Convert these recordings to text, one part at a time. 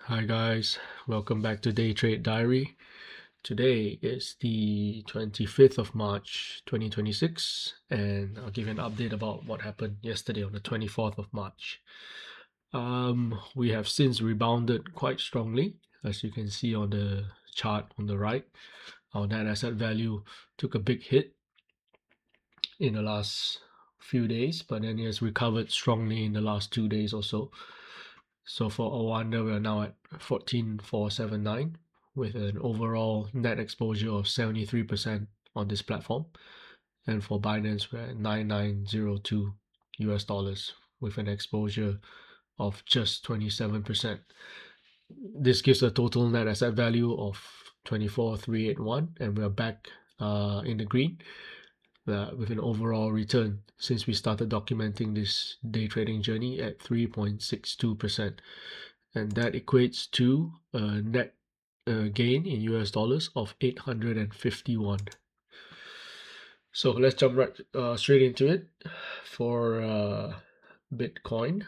Hi guys, welcome back to Day Trade Diary. Today is the 25th of March 2026 and I'll give you an update about what happened yesterday on the 24th of March. We have since rebounded quite strongly, as you can see on the chart on the right. Our net asset value took a big hit in the last few days, but then it has recovered strongly in the last 2 days or so. So for Oanda, we are now at 14,479 with an overall net exposure of 73% on this platform. And for Binance, we're at 9902 US dollars with an exposure of just 27%. This gives a total net asset value of 24,381, and we're back in the green with an overall return since we started documenting this day trading journey at 3.62%. And that equates to a net gain in US dollars of 851. So let's jump right straight into it for Bitcoin.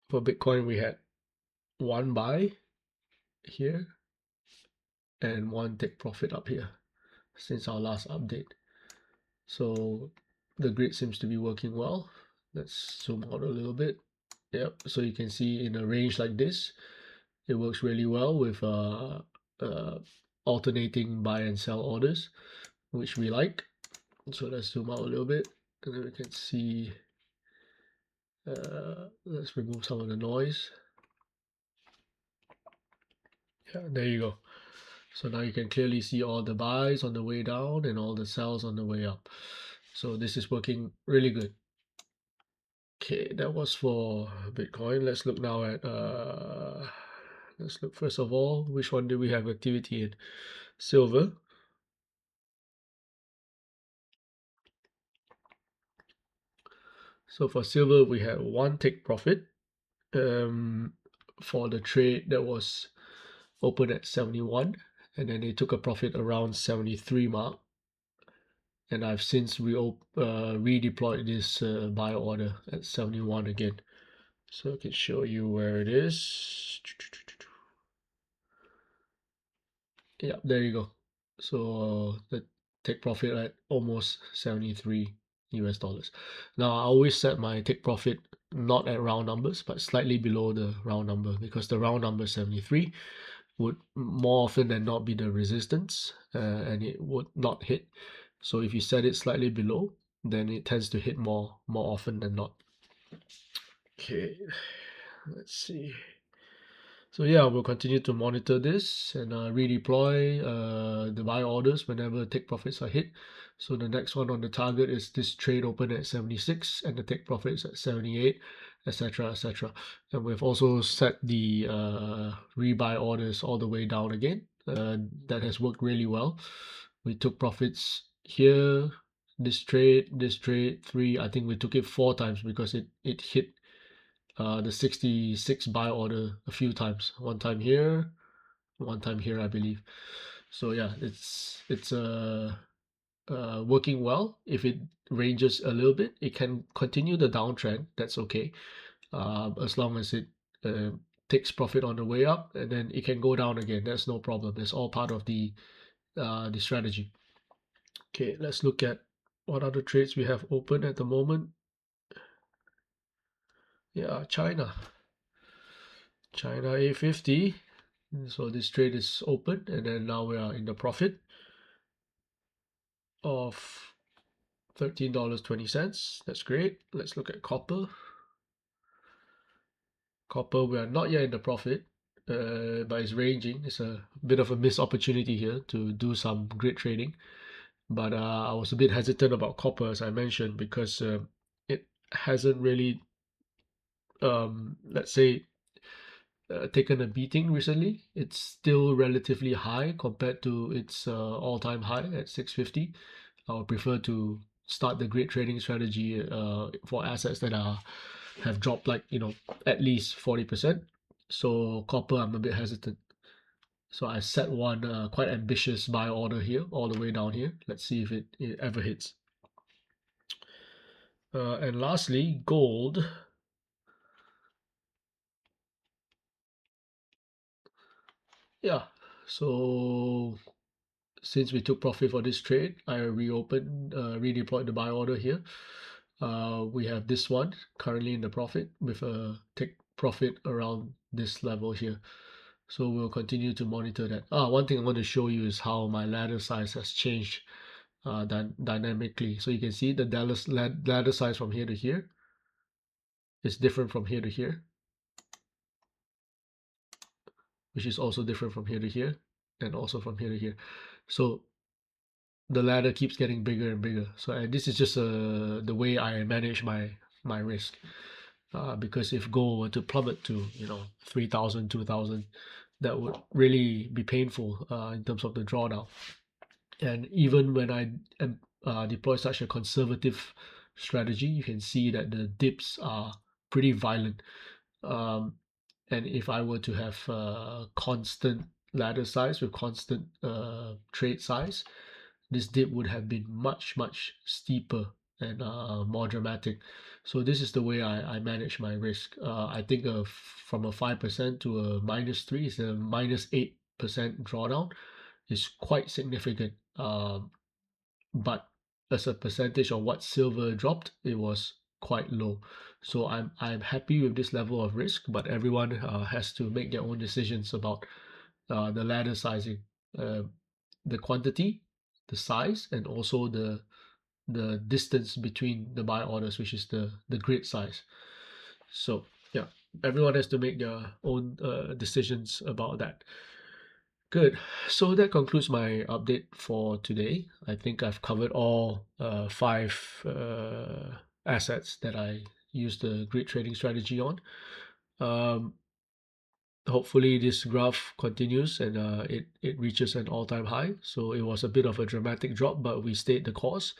For Bitcoin, we had one buy here and one take profit up here since our last update. So the grid seems to be working well. Let's zoom out a little bit. Yep, so you can see in a range like this, it works really well with alternating buy and sell orders, which we like. So let's zoom out a little bit and then we can see, let's remove some of the noise. Yeah, there you go. So now you can clearly see all the buys on the way down and all the sells on the way up. So this is working really good. Okay, that was for Bitcoin. Let's look now at let's look first of all, which one do we have activity in? Silver. So for silver, we had one take profit for the trade that was open at 71, and then they took a profit around 73 mark. And I've since redeployed this buy order at 71 again. So I can show you where it is. Yeah, there you go. So the take profit at almost 73 US dollars. Now I always set my take profit not at round numbers, but slightly below the round number, because the round number 73 would more often than not be the resistance, and it would not hit. So if you set it slightly below, then it tends to hit more often than not. Okay, let's see. So yeah, we'll continue to monitor this and redeploy the buy orders whenever take profits are hit. So the next one on the target is this trade open at 76 and the take profits at 78, etc., etc. And we've also set the rebuy orders all the way down again. That has worked really well. We took profits here, this trade, three. I think we took it 4 times because it hit the 66 buy order a few times. One time here, I believe. So yeah, it's working well. If it ranges a little bit, it can continue the downtrend. That's okay, as long as it uh, takes profit on the way up, and then it can go down again. That's no problem. That's all part of the strategy. Okay, let's look at what other trades we have open at the moment. Yeah, China A50. So this trade is open, and then now we are in the profit of $13.20. That's great. Let's look at copper. Copper, we are not yet in the profit, but it's ranging. It's a bit of a missed opportunity here to do some grid trading. But I was a bit hesitant about copper, as I mentioned, because it hasn't really, let's say, taken a beating recently. It's still relatively high compared to its all-time high at 650. I would prefer to start the grid trading strategy for assets that have dropped, like, at least 40%. So copper, I'm a bit hesitant. So I set one quite ambitious buy order here, all the way down here. Let's see if it ever hits. And lastly, gold. Yeah. So since we took profit for this trade, I redeployed the buy order here. We have this one currently in the profit with a take profit around this level here. So we'll continue to monitor that. One thing I want to show you is how my ladder size has changed dynamically. So you can see the ladder size from here to here is different from here to here, which is also different from here to here, and also from here to here. So the ladder keeps getting bigger and bigger. So and this is just the way I manage my risk. Because if gold were to plummet to 3,000, 2,000, that would really be painful in terms of the drawdown. And even when I deploy such a conservative strategy, you can see that the dips are pretty violent. Um, and if I were to have constant ladder size with constant trade size, this dip would have been much, much steeper and more dramatic. So this is the way I manage my risk. I think from a 5% to a -3 is a -8% drawdown is quite significant. But as a percentage of what silver dropped, it was quite low. So I'm happy with this level of risk, but everyone has to make their own decisions about the ladder sizing, uh, the quantity, the size, and also the distance between the buy orders, which is the grid size. So yeah, everyone has to make their own decisions about that. Good. So that concludes my update for today. I think I've covered all five assets that I use the grid trading strategy on. Um, Hopefully this graph continues and it reaches an all-time high. So it was a bit of a dramatic drop, but we stayed the course.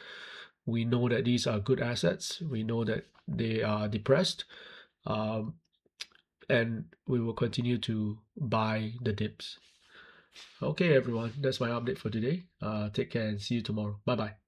We know that these are good assets. We know that they are depressed. Um, and we will continue to buy the dips. Okay, everyone, that's my update for today. Take care and see you tomorrow. Bye bye.